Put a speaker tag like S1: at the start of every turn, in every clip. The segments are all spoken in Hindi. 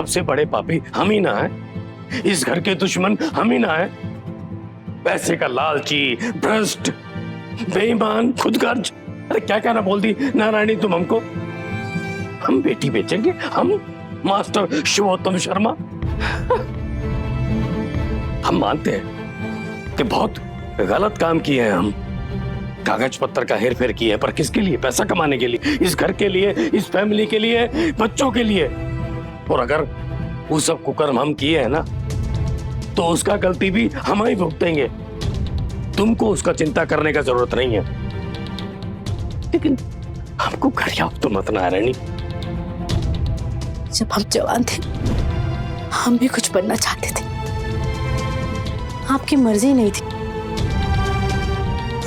S1: सबसे बड़े पापी हम ही ना है? इस घर के दुश्मन हम ही ना है? पैसे का लालची, भ्रष्ट, बेईमान, खुदगर्ज, अरे क्या क्या ना बोल दी नारायणी तुम हमको। हम बेटी बेचेंगे? हम मास्टर शिवोत्तम शर्मा? हम मानते हैं कि बहुत गलत काम किए हैं हम, कागज पत्तर का हेर फेर किया है, पर किसके लिए? पैसा कमाने के लिए, इस घर के लिए, इस फैमिली के लिए, बच्चों के लिए। और अगर वो सब कुकर्म हम किए हैं ना, तो उसका गलती भी हम ही भुगतेंगे। तुमको उसका चिंता करने का जरूरत नहीं है। लेकिन हमको घर तो मत नारायणी।
S2: जब हम जवान थे हम भी कुछ बनना चाहते थे, आपकी मर्जी नहीं थी।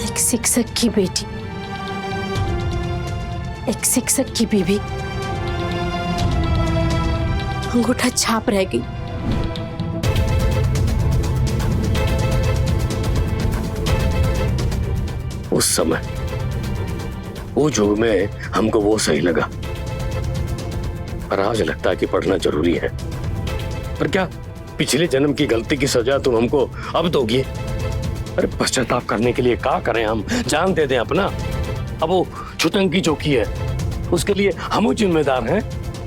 S2: एक शिक्षक की बेटी, एक शिक्षक की बीवी अंगूठा छाप रह गई।
S1: उस समय वो युग में हमको वो सही लगा, पर आज लगता है कि पढ़ना जरूरी है। पर क्या पिछले जन्म की गलती की सजा तुम हमको अब दोगी? अरे पश्चाताप करने के लिए क्या करें हम? जान दे दें अपना? अब वो छुटंकी जो की है उसके लिए हम जिम्मेदार हैं।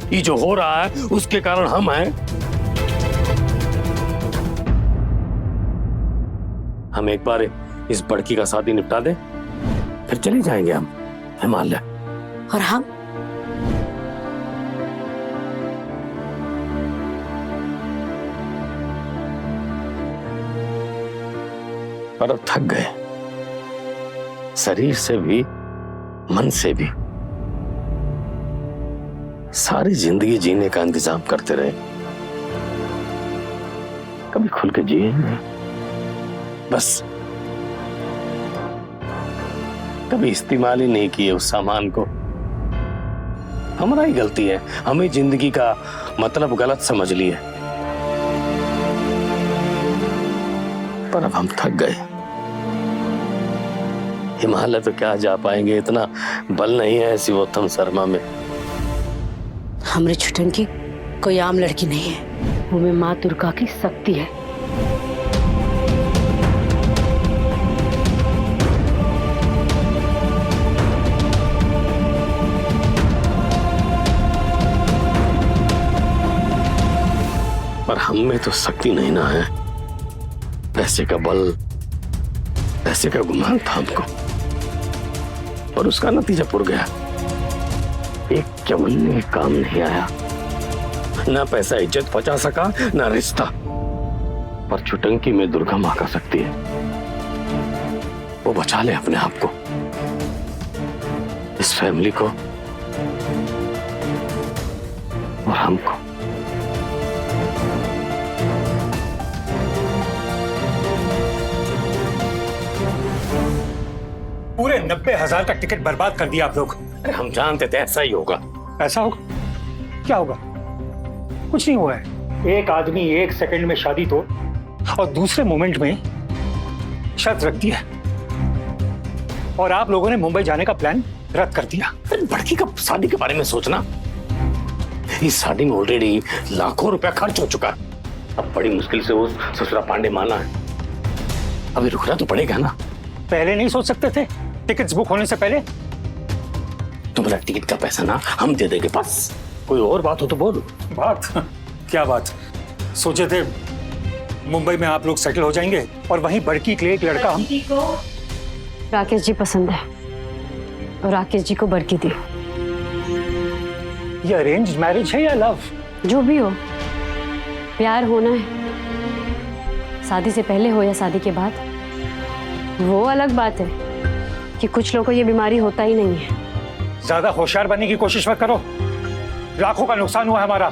S1: ये जो हो रहा है उसके कारण हम हैं। हम एक बार इस बड़की का शादी निपटा दें, फिर चले जाएंगे हम हिमालय।
S2: और हम
S1: पर अब थक गए, शरीर से भी मन से भी। सारी जिंदगी जीने का इंतजाम करते रहे, कभी खुल के जिए नहीं। बस कभी इस्तेमाल ही नहीं किए उस सामान को। हमारा ही गलती है, हमें जिंदगी का मतलब गलत समझ लिए। पर अब हम थक गए। हिमालय तो क्या जा पाएंगे, इतना बल नहीं है शिवोत्तम शर्मा में।
S2: हमरे छुटंकी कोई आम लड़की नहीं है, वो में माँ दुर्गा की शक्ति है।
S1: पर हम में तो शक्ति नहीं ना है, पैसे का बल, पैसे का गुमान था हमको, और उसका नतीजा पुर गया। एक चवन्नी काम नहीं आया, ना पैसा इज्जत बचा सका, ना रिश्ता। पर छुटंकी में दुर्गा मां का शक्ति है, वो बचा ले अपने आप को, इस फैमिली को और हमको।
S3: पूरे 90,000 का टिकट बर्बाद कर दिया आप लोग।
S1: अरे हम जानते थे ऐसा ही होगा।
S3: ऐसा होगा? क्या होगा? कुछ नहीं हुआ है। एक आदमी एक सेकंड में शादी तोड़ और दूसरे मोमेंट में शर्त रखती है, और आप लोगों ने मुंबई जाने का प्लान रद्द कर दिया।
S1: बड़की का शादी के बारे में सोचना, इस शादी में ऑलरेडी लाखों रुपया खर्च हो चुका है। अब बड़ी मुश्किल से वो ससुरा पांडे माना है, अभी रुकना तो पड़ेगा ना।
S3: पहले नहीं सोच सकते थे, टिकट्स बुक होने से पहले?
S1: तुम्हारा टिकट का पैसा ना हम दे देंगे, बस। कोई और बात हो तो बोलो।
S3: बात? क्या बात? सोचे थे मुंबई में आप लोग सेटल हो जाएंगे और वहीं बड़की के लिए एक लड़का हम।
S4: राकेश जी पसंद है और राकेश जी को बड़की दी।
S3: ये अरेंज्ड मैरिज है या लव?
S4: जो भी हो, प्यार होना है, शादी से पहले हो या शादी के बाद, वो अलग बात है कि कुछ लोगों को ये बीमारी होता ही नहीं है।
S3: ज्यादा होशियार बनने की कोशिश मत करो। लाखों का नुकसान हुआ है हमारा,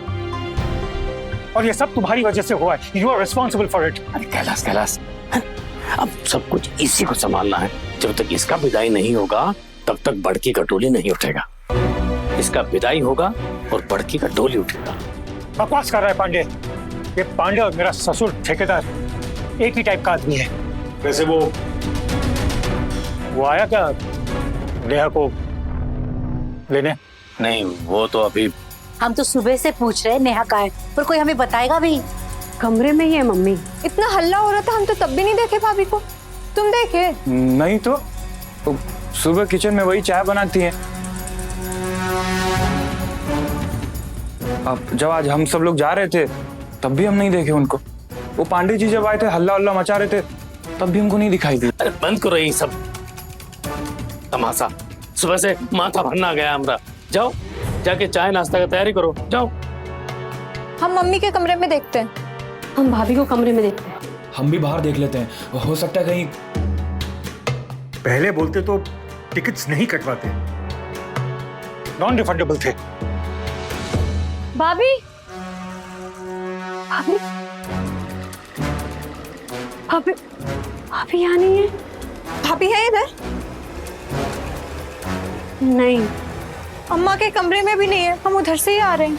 S3: और ये सब तुम्हारी वजह से हुआ है। You are responsible for it.
S1: अरे कैलाश, अब सब कुछ इसी को संभालना है। जब तक इसका विदाई नहीं होगा तब तक बड़की का टोली नहीं उठेगा। इसका विदाई होगा और बड़की का टोली उठेगा।
S3: बकवास कर रहा है पांडे। ये पांडे और मेरा ससुर ठेकेदार एक ही टाइप का आदमी है। वैसे वो आया क्या नेहा को लेने?
S1: नहीं, वो तो अभी
S2: हम तो सुबह से पूछ रहे हैं नेहा कहाँ है, पर कोई हमें बताएगा भी?
S4: कमरे में ही है मम्मी।
S5: इतना हल्ला हो रहा था, हम तो तब भी नहीं देखे भाभी को। तुम देखे?
S6: नहीं तो सुबह किचन में वही चाय बनाती हैं। अब जब आज हम सब लोग जा रहे थे तब भी हम नहीं देखे उनको। वो पांडे जी जब आए थे हल्ला हल्ला मचा रहे थे तब भी हमको नहीं दिखाई दी।
S1: अरे बंद करो ये सब तमाशा। सुबह से माथा भरना गया हमरा। जाओ जाके चाय नाश्ता की तैयारी करो, जाओ।
S5: हम मम्मी के कमरे में देखते हैं।
S4: हम भाभी को कमरे में देखते हैं।
S6: हम भी बाहर देख लेते हैं, हो सकता है कहीं।
S3: पहले बोलते तो टिकट्स नहीं कटवाते, नॉन रिफंडेबल थे।
S4: भाभी भाभी भाभी भाभी यहाँ नहीं है।
S5: भाभी है इधर?
S4: नहीं,
S5: अम्मा के कमरे में भी नहीं है, हम उधर से ही आ रहे हैं।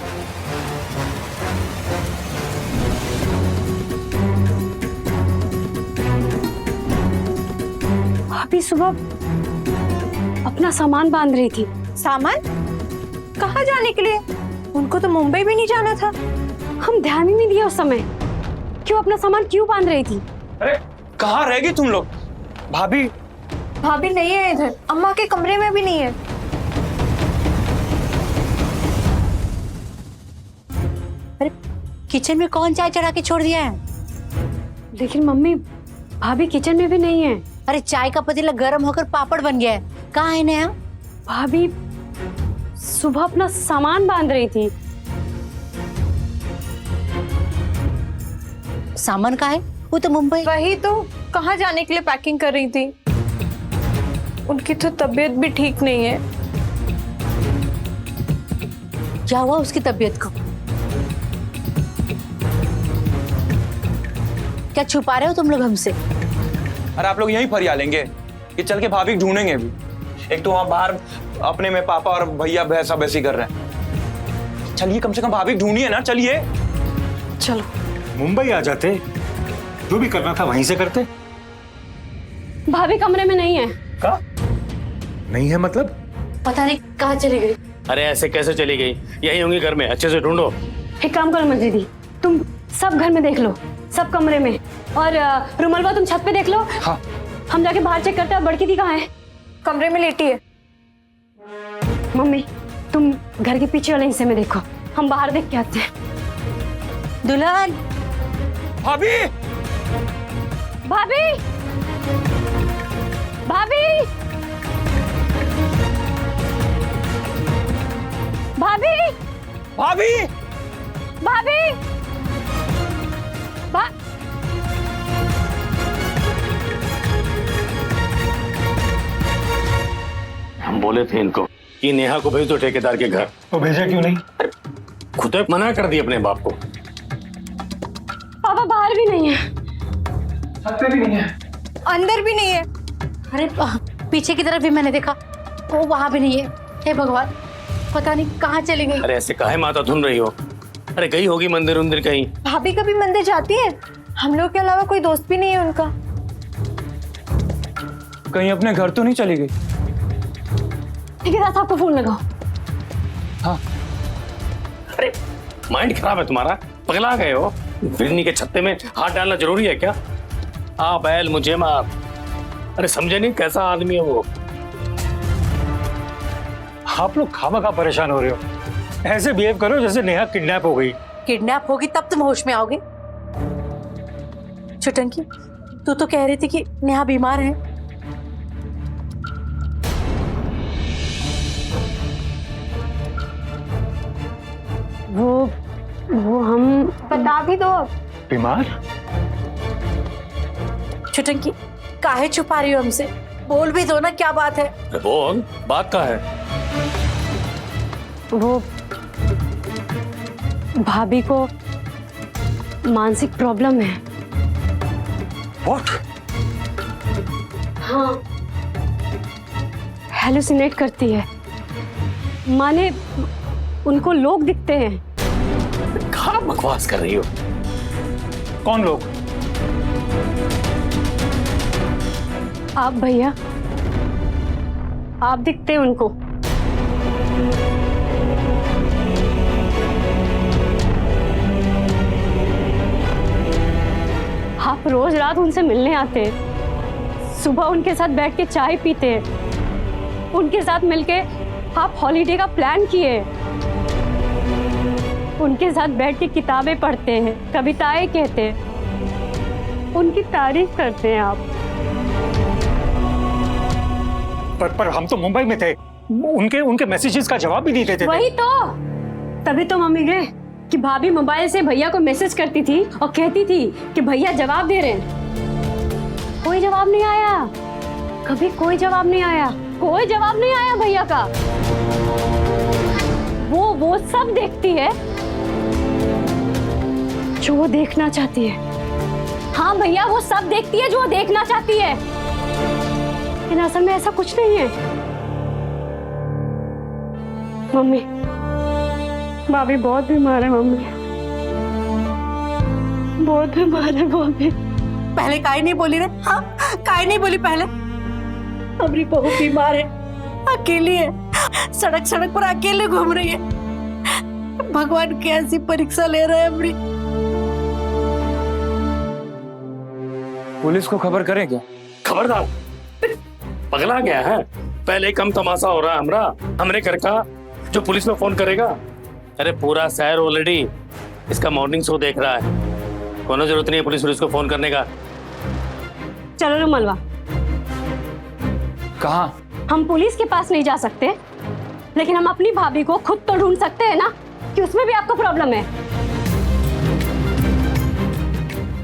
S4: भाभी सुबह अपना सामान बांध रही थी।
S5: सामान? कहाँ जाने के लिए? उनको तो मुंबई भी नहीं जाना था।
S4: हम ध्यान ही नहीं दिया उस समय। क्यों अपना सामान क्यों बांध रही थी?
S6: अरे कहाँ रह गई तुम लोग? भाभी
S5: भाभी नहीं है इधर, अम्मा के कमरे में भी नहीं है।
S2: अरे किचन में कौन चाय चढ़ा के छोड़ दिया है?
S4: लेकिन मम्मी भाभी किचन में भी नहीं है।
S2: अरे चाय का पतीला गर्म होकर पापड़ बन गया है, कहाँ है नेहा?
S4: भाभी सुबह अपना सामान बांध रही थी।
S2: सामान कहाँ है? वो तो मुंबई।
S5: वही तो, कहाँ जाने के लिए पैकिंग कर रही थी। उनकी तो तबीयत भी ठीक नहीं है।
S2: क्या हुआ उसकी तबीयत को? क्या छुपा रहे हो तुम लोग हमसे?
S6: अरे आप लोग यहीं फरिया लेंगे कि चल के भाभी ढूंढेंगे भी? एक तो वहां बाहर अपने में पापा और भैया भैंसा भैंसी कर रहे हैं। चलिए कम से कम भाभी ढूंढिए ना, चलिए।
S4: चलो
S3: मुंबई आ जाते, जो भी करना था वहीं से करते।
S4: भाभी कमरे में नहीं है।
S3: का नहीं है मतलब?
S2: पता नहीं कहाँ चली गई।
S1: अरे ऐसे कैसे चली गई? यही होंगी घर में, अच्छे से ढूंढो।
S4: एक काम करो मंजी दी, तुम सब घर में देख लो, सब कमरे में। और रुमलवा तुम छत पे देख लो।
S6: हाँ
S4: हम जाके बाहर चेक करते हैं। बड़की दी कहाँ है?
S5: कमरे में लेटी है।
S4: मम्मी तुम घर के पीछे वाले हिस्से में देखो, हम बाहर देख के आते हैं।
S2: दुल्हन,
S6: भाभी
S4: भाभी भाभी भाभी
S6: भाभी
S4: भाभी भा...
S1: हम बोले थे इनको कि नेहा को भेज दो ठेकेदार के घर।
S3: वो भेजा क्यों नहीं?
S1: खुद मना कर दी अपने बाप को।
S4: पापा बाहर भी नहीं है।
S3: छत भी नहीं है,
S5: अंदर भी नहीं है।
S2: अरे पीछे की तरफ भी मैंने देखा, वो वहां भी नहीं है। हे भगवान, पता नहीं कहाँ चली गई।
S1: अरे ऐसे काहे माथा धुन रही हो? अरे गई होगी मंदिर उंदिर कहीं।
S5: भाभी कभी मंदिर जाती है? हम लोग के अलावा कोई दोस्त भी नहीं है उनका।
S6: कहीं अपने घर तो नहीं चली गई?
S4: ठेकेदार साहब को फोन लगाओ।
S6: हाँ
S1: अरे माइंड खराब है तुम्हारा? पगला गए हो? बिजली के छत्ते में हाथ डालना जरूरी है क्या? आ बैल मुझे मार। अरे समझे नहीं कैसा आदमी है वो?
S3: आप लोग खामखा परेशान हो रहे हो। ऐसे बिहेव करो जैसे नेहा किडनैप हो गई।
S2: किडनैप होगी तब तुम होश में आओगे। छुटंकी, तू तो कह रही थी कि नेहा बीमार है।
S4: वो हम
S5: बता भी दो अब।
S3: बीमार?
S2: छुटंकी, काहे छुपा रही हो हमसे? बोल भी दो ना, क्या बात है?
S1: अरे बोल, बात का है?
S4: वो भाभी को मानसिक प्रॉब्लम है।
S3: What?
S4: हाँ, हेलुसिनेट करती है। माने उनको लोग दिखते हैं।
S1: कहाँ बकवास कर रही हो?
S3: कौन लोग?
S4: आप भैया, आप दिखते हैं उनको। रात उनसे मिलने आते, सुबह उनके साथ बैठ के चाय पीते, उनके साथ मिलके आप हॉलीडे का प्लान किए, उनके साथ बैठ के किताबें पढ़ते हैं, कविताएं कहते हैं, उनकी तारीफ करते हैं आप।
S3: पर हम तो मुंबई में थे, उनके मैसेजेस का जवाब भी नहीं देते थे।
S4: वही तो, तभी तो मम्मी गए कि भाभी मोबाइल से भैया को मैसेज करती थी और कहती थी कि भैया जवाब दे रहे हैं। कोई जवाब नहीं आया, कभी कोई जवाब नहीं आया, कोई जवाब नहीं आया भैया का। वो सब देखती है जो वो देखना चाहती है। हाँ भैया, वो सब देखती है जो वो देखना चाहती है, लेकिन असल में ऐसा कुछ नहीं है। मम्मी, भाभी बहुत बीमार है। मम्मी बहुत बीमार है भाभी।
S2: पहले काहे नहीं बोली रे? हाँ, काहे नहीं बोली पहले? हमारी बहू बीमार है, अकेली है, सड़क सड़क पर अकेले घूम रही है। भगवान कैसी परीक्षा ले रहा है हमारी।
S6: पुलिस को खबर करें क्या?
S1: खबरदार, पगला गया है। पहले कम तमाशा हो रहा है हमरे घर का, जो पुलिस में फोन करेगा। अरे पूरा शहर ऑलरेडी इसका मॉर्निंग शो देख रहा है, कोनो जरूरत नहीं है पुलिस को फोन करने का।
S4: चलो रुमलवा,
S6: कहाँ?
S4: हम पुलिस के पास नहीं जा सकते, लेकिन हम अपनी भाभी को खुद तो ढूंढ सकते हैं ना, कि उसमें भी आपको प्रॉब्लम है।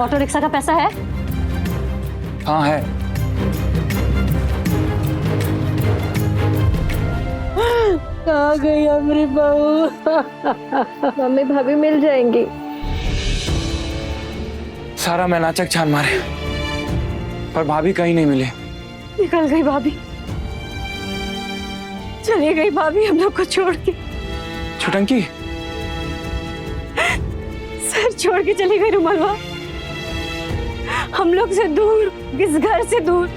S4: ऑटो रिक्शा का पैसा है?
S6: हाँ है।
S2: कहाँ गई हमारी बहू?
S5: मम्मी भाभी मिल जाएंगी।
S6: सारा मैनाचक छान मारे, पर भाभी कहीं नहीं मिले।
S4: निकल गई भाभी, चली गई भाभी हम लोग को छोड़ के।
S6: छुटंकी,
S4: सर छोड़ के चली गई रुमलवा, हम लोग से दूर, इस घर से दूर,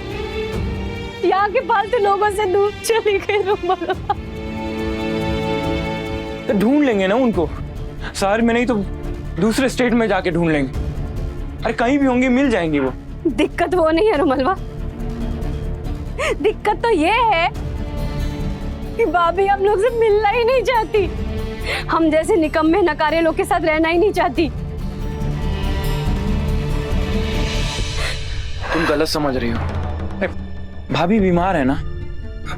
S4: यहाँ के फालतू लोगों से दूर चली गई रुमलवा।
S6: तो ढूंढ लेंगे ना उनको, शहर में नहीं तो दूसरे स्टेट में जाके ढूंढ लेंगे। अरे कहीं भी होंगी, मिल जाएंगी वो।
S4: दिक्कत वो नहीं है रुमलवा, दिक्कत तो ये है कि भाभी हम लोग से मिलना ही नहीं चाहती, हम जैसे निकम्मे नकारे लोग के साथ रहना ही नहीं चाहती।
S6: तुम गलत समझ रही हो। भाभी बीमार है ना,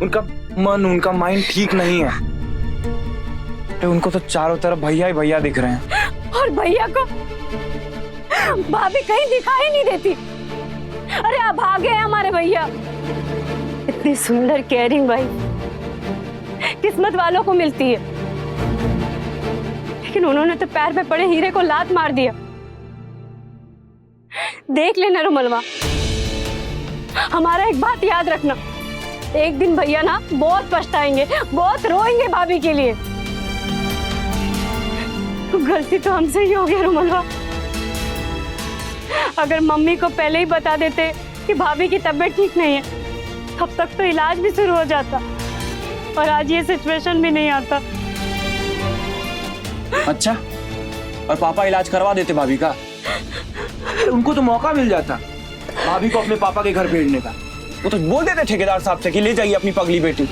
S6: उनका मन, उनका माइंड ठीक नहीं है। तो उनको तो चारों तरफ भैया ही भैया दिख रहे हैं।
S4: और भैया को भाभी कहीं दिखाई नहीं देती। अरे अब भागे हैं हमारे भैया। इतनी सुंदर केयरिंग भाई किस्मत वालों को मिलती है, लेकिन उन्होंने तो पैर पे पड़े हीरे को लात मार दिया। देख लेना रुमलवा, हमारा एक बात याद रखना, एक दिन भैया ना बहुत पछताएंगे, बहुत रोएंगे भाभी के लिए। गलती तो हमसे ही हो गई रुमलवा। अगर मम्मी को पहले ही बता देते कि भाभी की तबीयत ठीक नहीं है, तब तक तो इलाज भी शुरू हो जाता और आज ये सिचुएशन भी नहीं आता।
S6: अच्छा, और पापा इलाज करवा देते भाभी का, उनको तो मौका मिल जाता भाभी को अपने पापा के घर भेजने का। वो तो बोल देते ठेकेदार साहब से कि ले जाइए अपनी पगली बेटी।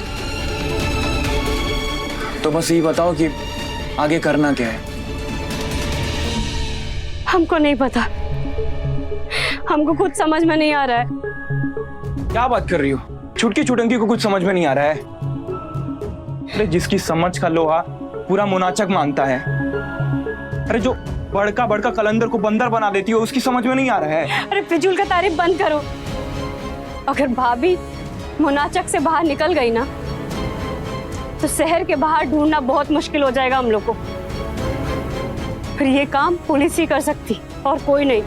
S6: तो बस ये बताओ कि आगे करना क्या है?
S4: हमको नहीं पता, हमको कुछ समझ में नहीं आ रहा है।
S6: क्या बात कर रही हो? छुटकी छुटंकी को कुछ समझ में नहीं आ रहा है? अरे जिसकी समझ का लोहा पूरा मुनाचक मांगता है, अरे जो बड़का बड़का कलंदर को बंदर बना देती है, उसकी समझ में नहीं आ रहा है।
S4: अरे फिजूल का तारीफ बंद करो। अगर भाभी मुनाचक से बाहर निकल गई ना, तो शहर के बाहर ढूंढना बहुत मुश्किल हो जाएगा हम लोग को। फिर ये काम पुलिस ही कर सकती और कोई नहीं।